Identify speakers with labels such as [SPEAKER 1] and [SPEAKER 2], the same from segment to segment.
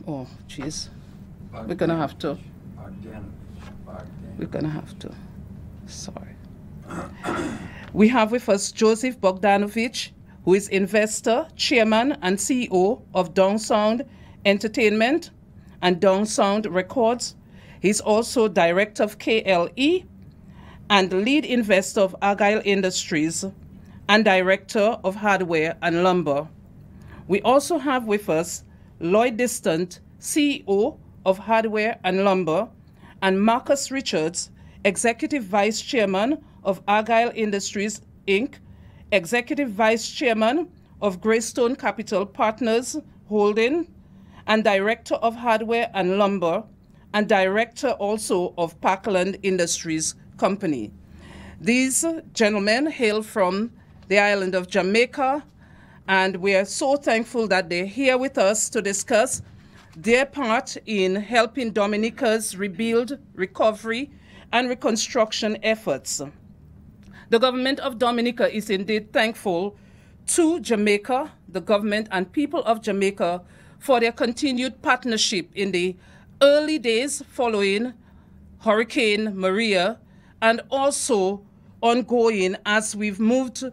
[SPEAKER 1] Oh, jeez. We're going to have to. We're going to have to. Sorry. We have with us Joseph Bogdanovich, who is investor, chairman, and CEO of Dong Sound Entertainment and Dong Sound Records. He's also director of KLE and lead investor of Argyle Industries and director of Hardware and Lumber. We also have with us Lloyd Distant, CEO of Hardware and Lumber, and Marcus Richards, Executive Vice Chairman of Argyle Industries, Inc., Executive Vice Chairman of Greystone Capital Partners Holding, and Director of Hardware and Lumber, and Director also of Parkland Industries Company. These gentlemen hail from the island of Jamaica, and we are so thankful that they're here with us to discuss their part in helping Dominica's rebuild, recovery, and reconstruction efforts. The government of Dominica is indeed thankful to Jamaica, the government and people of Jamaica, for their continued partnership in the early days following Hurricane Maria, and also ongoing as we've moved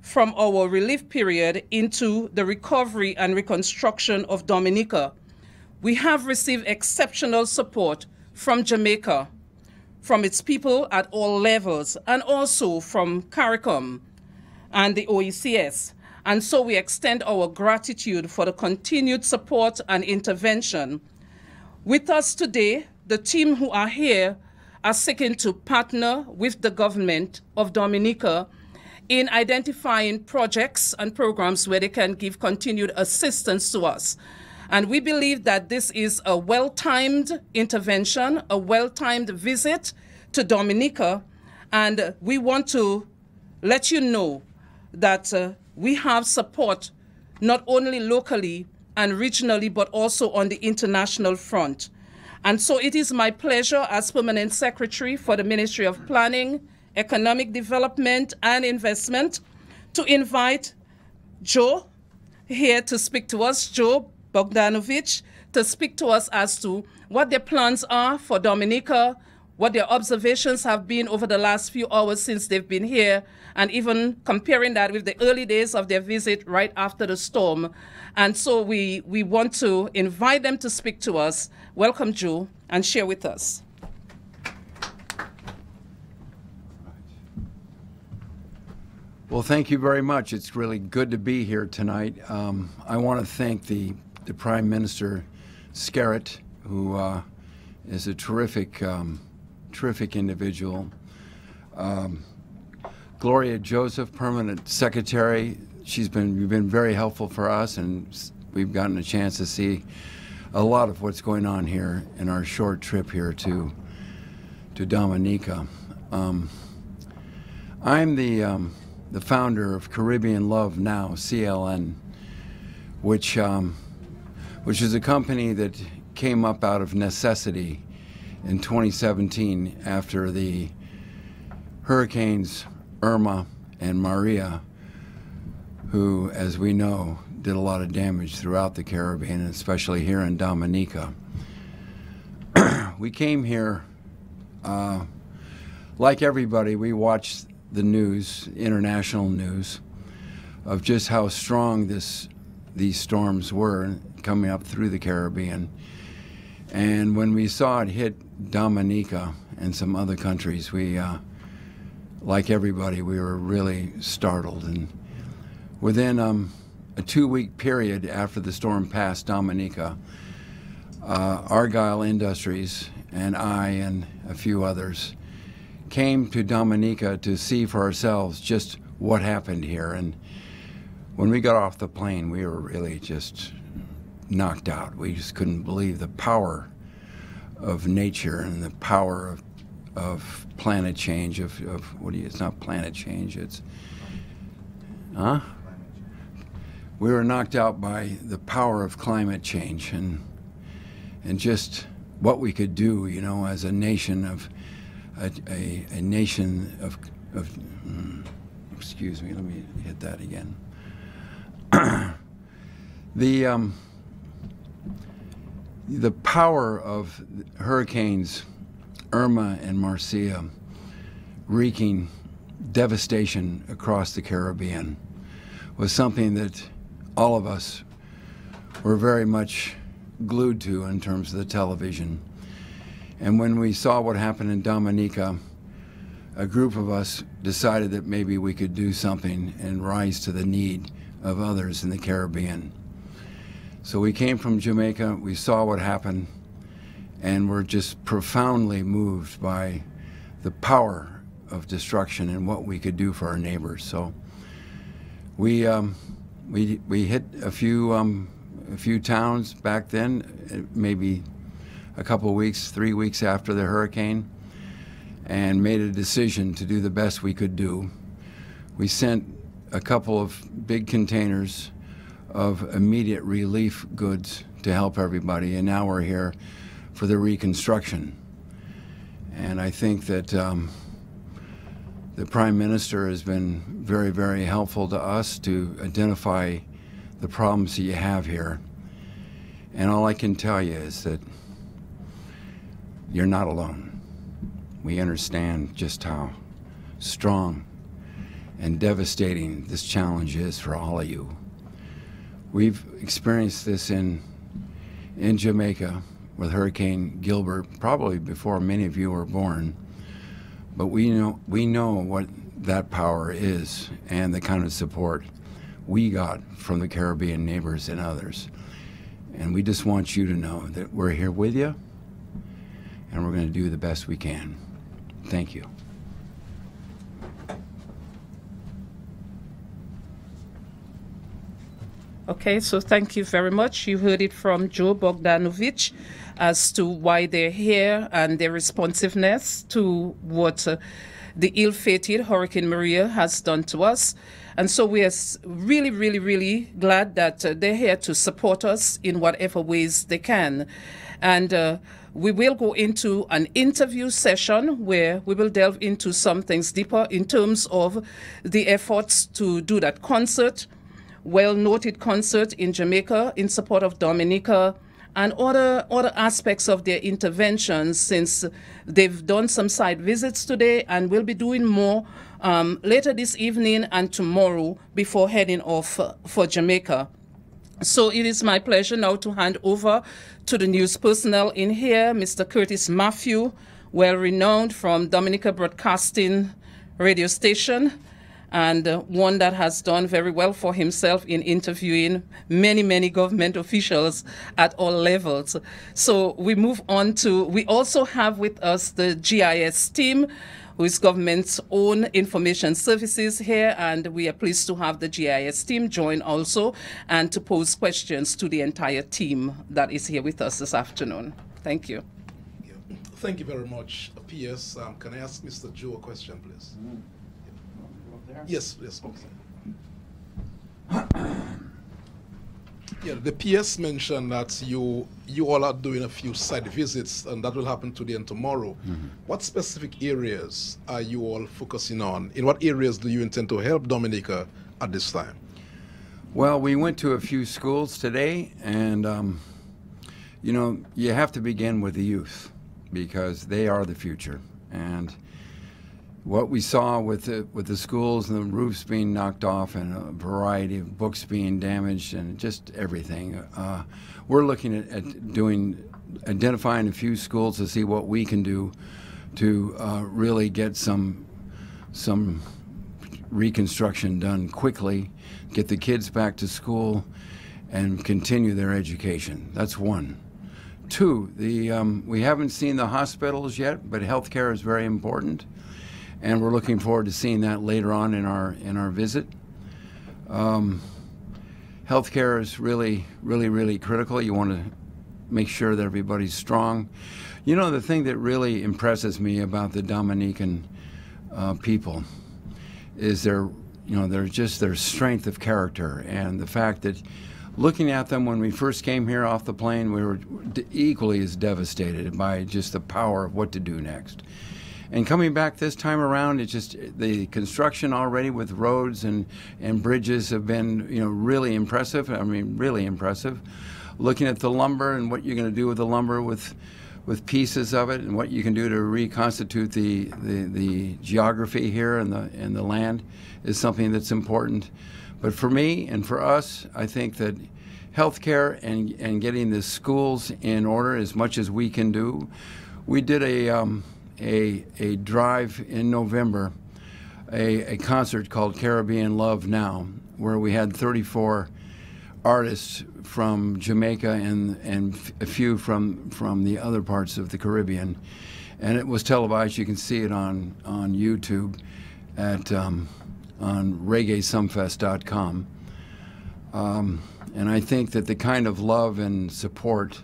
[SPEAKER 1] from our relief period into the recovery and reconstruction of Dominica. We have received exceptional support from Jamaica, from its people at all levels, and also from CARICOM and the OECS. And so we extend our gratitude for the continued support and intervention. With us today, the team who are here are seeking to partner with the government of Dominica in identifying projects and programs where they can give continued assistance to us. And we believe that this is a well-timed intervention, a well-timed visit to Dominica, and we want to let you know that we have support not only locally and regionally, but also on the international front. And so it is my pleasure as Permanent Secretary for the Ministry of Planning, Economic Development and Investment to invite Joe here to speak to us, Joe Bogdanovich, to speak to us as to what their plans are for Dominica, what their observations have been over the last few hours since they've been here, and even comparing that with the early days of their visit right after the storm. And so we want to invite them to speak to us. Welcome, Joe, and share with us.
[SPEAKER 2] Well, thank you very much. It's really good to be here tonight. I want to thank the Prime Minister, Skerritt, who is a terrific individual. Gloria Joseph, Permanent Secretary, you've been very helpful for us, and we've gotten a chance to see a lot of what's going on here in our short trip here to Dominica. I'm the founder of Caribbean Love Now, CLN, which is a company that came up out of necessity in 2017 after the hurricanes Irma and Maria, who, as we know, did a lot of damage throughout the Caribbean, and especially here in Dominica. We came here, like everybody, we watched the news, international news, of just how strong these storms were coming up through the Caribbean. And when we saw it hit Dominica and some other countries, we, like everybody, we were really startled. And within a 2-week period after the storm passed Dominica, Argyle Industries and I and a few others came to Dominica to see for ourselves just what happened here. And when we got off the plane, we were really just knocked out. We just couldn't believe the power of nature and the power of planet change, it's not planet change, it's, we were knocked out by the power of climate change and just what we could do, you know, as a nation of, a nation of excuse me, let me hit that again. The power of hurricanes Irma and Marcia wreaking devastation across the Caribbean was something that all of us were very much glued to in terms of the television. And when we saw what happened in Dominica, a group of us decided that maybe we could do something and rise to the need of others in the Caribbean. So we came from Jamaica, we saw what happened, and we're just profoundly moved by the power of destruction and what we could do for our neighbors. So we hit a few towns back then, maybe a couple of weeks, 3 weeks after the hurricane, and made a decision to do the best we could do. We sent a couple of big containers of immediate relief goods to help everybody, and now we're here for the reconstruction. And I think that the Prime Minister has been very, very helpful to us to identify the problems that you have here. And all I can tell you is that you're not alone. We understand just how strong and devastating this challenge is for all of you. We've experienced this in Jamaica with Hurricane Gilbert, probably before many of you were born. But we know what that power is and the kind of support we got from the Caribbean neighbors and others. And we just want you to know that we're here with you, and we're going to do the best we can. Thank you.
[SPEAKER 1] Okay, so thank you very much. You heard it from Joe Bogdanovich as to why they're here and their responsiveness to what the ill-fated Hurricane Maria has done to us. And so we are really, really, really glad that they're here to support us in whatever ways they can. And we will go into an interview session where we will delve into some things deeper in terms of the efforts to do that concert, well-noted concert in Jamaica in support of Dominica, and other aspects of their interventions, since they've done some site visits today and will be doing more later this evening and tomorrow before heading off for Jamaica. So it is my pleasure now to hand over to the news personnel in here, Mr. Curtis Matthew, well-renowned from Dominica Broadcasting radio station, and one that has done very well for himself in interviewing many, many government officials at all levels. So we move on to, we also have with us the GIS team, who is government's own information services here, and we are pleased to have the GIS team join also and to pose questions to the entire team that is here with us this afternoon. Thank you.
[SPEAKER 3] Thank you very much. PS, can I ask Mr. Joe a question, please? Yes, yes, please. Yeah, the PS mentioned that you all are doing a few site visits, and that will happen today and tomorrow. Mm-hmm. What specific areas are you all focusing on? In what areas do you intend to help Dominica at this time?
[SPEAKER 2] Well, we went to a few schools today, and you know, you have to begin with the youth because they are the future. And what we saw with the schools and the roofs being knocked off and a variety of books being damaged and just everything, we're looking at identifying a few schools to see what we can do to really get some reconstruction done quickly, get the kids back to school, and continue their education. That's one. Two, we haven't seen the hospitals yet, but healthcare is very important. And we're looking forward to seeing that later on in our visit. Healthcare is really, really, really critical. You want to make sure that everybody's strong. You know, the thing that really impresses me about the Dominican people is their strength of character, and the fact that looking at them when we first came here off the plane, we were equally as devastated by just the power of what to do next. And coming back this time around, it's just the construction already with roads and bridges have been, you know, really impressive. I mean, really impressive. looking at the lumber and what you're going to do with the lumber with pieces of it, and what you can do to reconstitute the geography here and the land is something that's important. But for me and for us, I think that healthcare and getting the schools in order as much as we can do. We did a drive in November, a concert called Caribbean Love Now, where we had 34 artists from Jamaica and a few from the other parts of the Caribbean, and it was televised. You can see it on YouTube at on reggaesumfest.com. And I think that the kind of love and support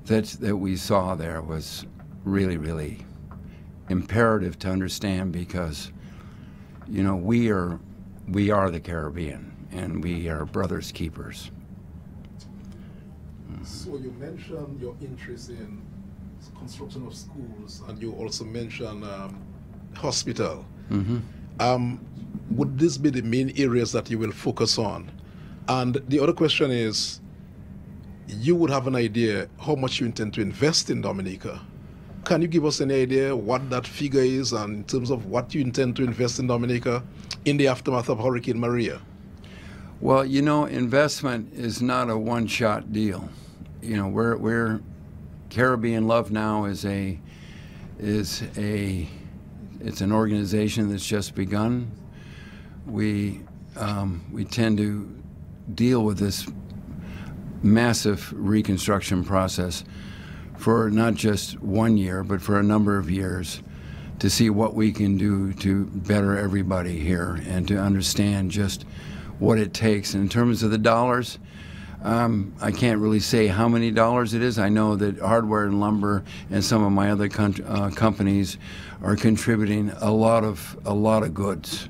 [SPEAKER 2] that we saw there was really, really imperative to understand, because you know we are the Caribbean, and we are brothers keepers.
[SPEAKER 3] So you mentioned your interest in construction of schools, and you also mentioned hospital.
[SPEAKER 2] Mm-hmm.
[SPEAKER 3] Would this be the main areas that you will focus on? And the other question is, you would have an idea how much you intend to invest in Dominica. Can you give us any idea what that figure is, and in terms of what you intend to invest in Dominica in the aftermath of Hurricane Maria?
[SPEAKER 2] Well, you know, investment is not a one-shot deal. You know, we're Caribbean Love Now is an organization that's just begun. We tend to deal with this massive reconstruction process for not just 1 year, but for a number of years, to see what we can do to better everybody here and to understand just what it takes. In terms of the dollars, I can't really say how many dollars it is. I know that Hardware and Lumber and some of my other companies are contributing a lot of goods,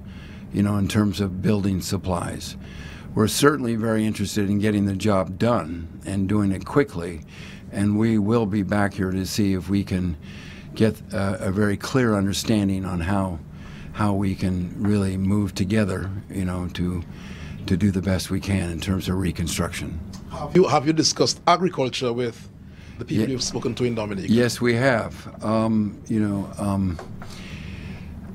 [SPEAKER 2] you know, in terms of building supplies. We're certainly very interested in getting the job done and doing it quickly, and we will be back here to see if we can get a very clear understanding on how we can really move together, you know, to do the best we can in terms of reconstruction.
[SPEAKER 3] Have you discussed agriculture with the people you've spoken to in Dominica?
[SPEAKER 2] Yes, we have.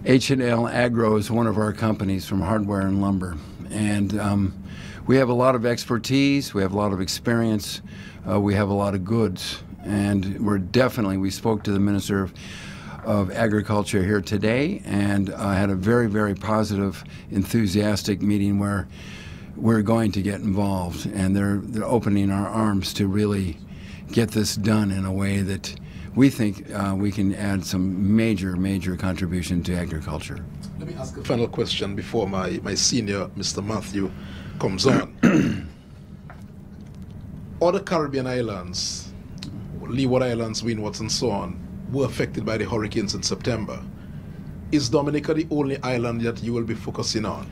[SPEAKER 2] H&L Agro is one of our companies from Hardware and Lumber, and we have a lot of expertise, we have a lot of experience, we have a lot of goods, and we spoke to the Minister of Agriculture here today, and had a very, very positive, enthusiastic meeting where we're going to get involved, and they're opening our arms to really get this done in a way that we think we can add some major, major contribution to agriculture.
[SPEAKER 3] Let me ask a final question before my senior, Mr. Matthew, comes on. Other Caribbean islands, Leeward Islands, Windwards, and so on, were affected by the hurricanes in September. Is Dominica the only island that you will be focusing on?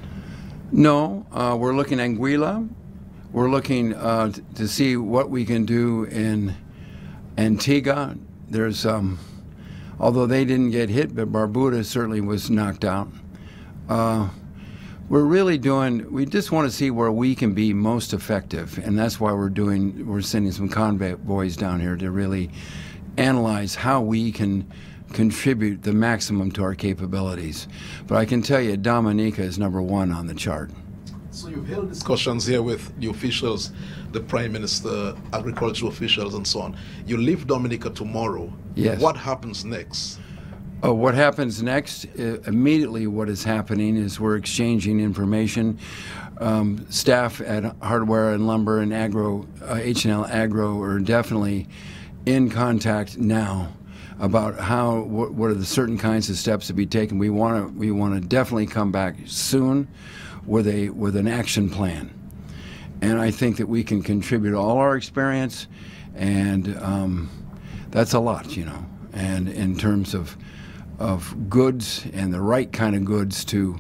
[SPEAKER 2] No, we're looking at Anguilla. We're looking to see what we can do in Antigua. There's, although they didn't get hit, but Barbuda certainly was knocked out. We just want to see where we can be most effective, and that's why we're sending some convoys down here to really analyze how we can contribute the maximum to our capabilities. But I can tell you, Dominica is #1 on the chart.
[SPEAKER 3] So you've held discussions here with the officials, the Prime Minister, agricultural officials, and so on. You leave Dominica tomorrow.
[SPEAKER 2] Yes.
[SPEAKER 3] What happens next?
[SPEAKER 2] What happens next? Immediately what is happening is we're exchanging information. Staff at Hardware and Lumber and Agro, H&L Agro, are definitely in contact now about what are the certain kinds of steps to be taken. We want to definitely come back soon with an action plan, and I think that we can contribute all our experience, and that's a lot, you know. And in terms of goods and the right kind of goods to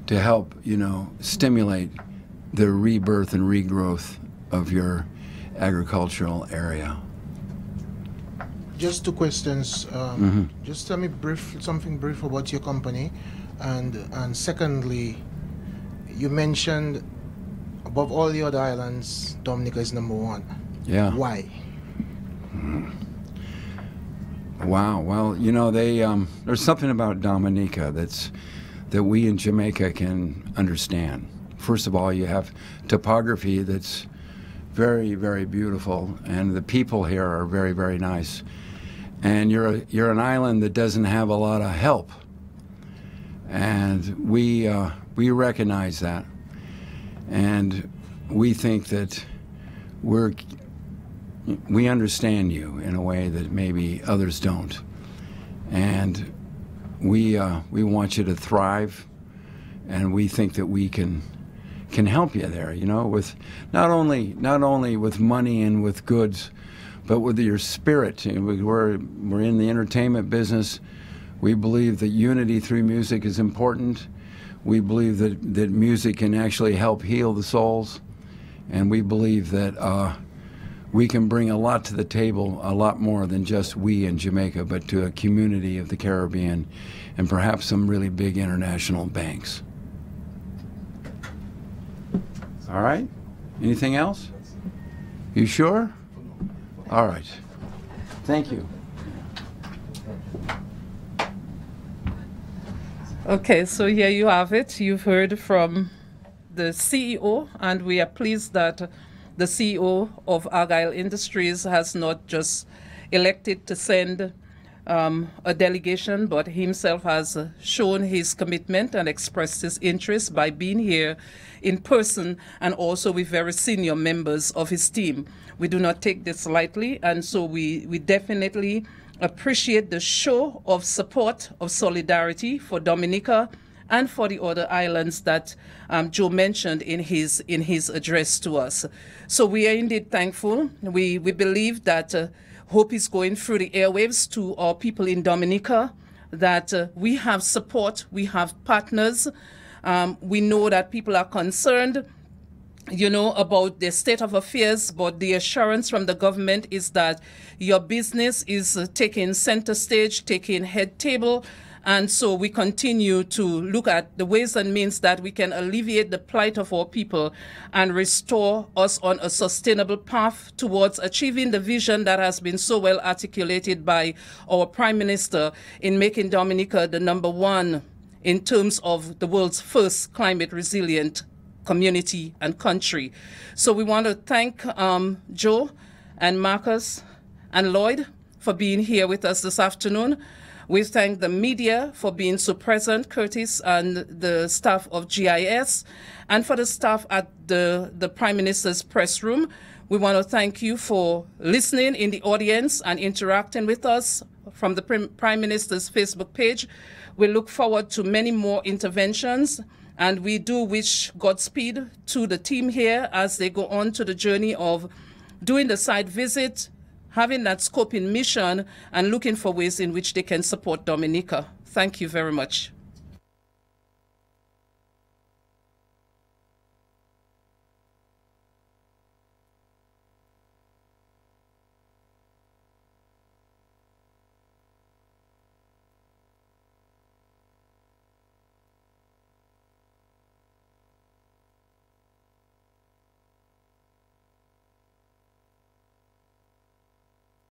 [SPEAKER 2] help, you know, stimulate the rebirth and regrowth of your agricultural area.
[SPEAKER 4] Just two questions. Just tell me something brief about your company, and secondly, you mentioned above all the other islands, Dominica is #1.
[SPEAKER 2] Yeah.
[SPEAKER 4] Why?
[SPEAKER 2] Wow. Well, you know, there's something about Dominica that we in Jamaica can understand. First of all, you have topography that's very, very beautiful, and the people here are very, very nice. And you're an island that doesn't have a lot of help, and we recognize that, and we think that we understand you in a way that maybe others don't, and we want you to thrive, and we think that we can help you there, you know, with not only with money and with goods, but with your spirit. We're in the entertainment business. We believe that unity through music is important. We believe that music can actually help heal the souls, and we believe that we can bring a lot to the table, a lot more than just we in Jamaica, but to a community of the Caribbean and perhaps some really big international banks. All right? Anything else? You sure? All right. Thank you.
[SPEAKER 1] Okay, so here you have it. You've heard from the CEO, and we are pleased that the CEO of Argyle Industries has not just elected to send a delegation, but himself has shown his commitment and expressed his interest by being here in person and also with very senior members of his team. We do not take this lightly, and so we definitely appreciate the show of support, of solidarity for Dominica and for the other islands that Joe mentioned in his address to us. So we are indeed thankful. We believe that hope is going through the airwaves to our people in Dominica, that we have support, we have partners. We know that people are concerned, you know, about the state of affairs, but the assurance from the government is that your business is taking center stage, taking head table. And so we continue to look at the ways and means that we can alleviate the plight of our people and restore us on a sustainable path towards achieving the vision that has been so well articulated by our Prime Minister in making Dominica the #1 in terms of the world's first climate resilient community and country. So we want to thank Joe and Marcus and Lloyd for being here with us this afternoon. We thank the media for being so present, Curtis and the staff of GIS, and for the staff at the Prime Minister's press room. We want to thank you for listening in the audience and interacting with us from the Prime Minister's Facebook page. We look forward to many more interventions, and we do wish Godspeed to the team here as they go on to the journey of doing the site visit, having that scoping mission, and looking for ways in which they can support Dominica. Thank you very much.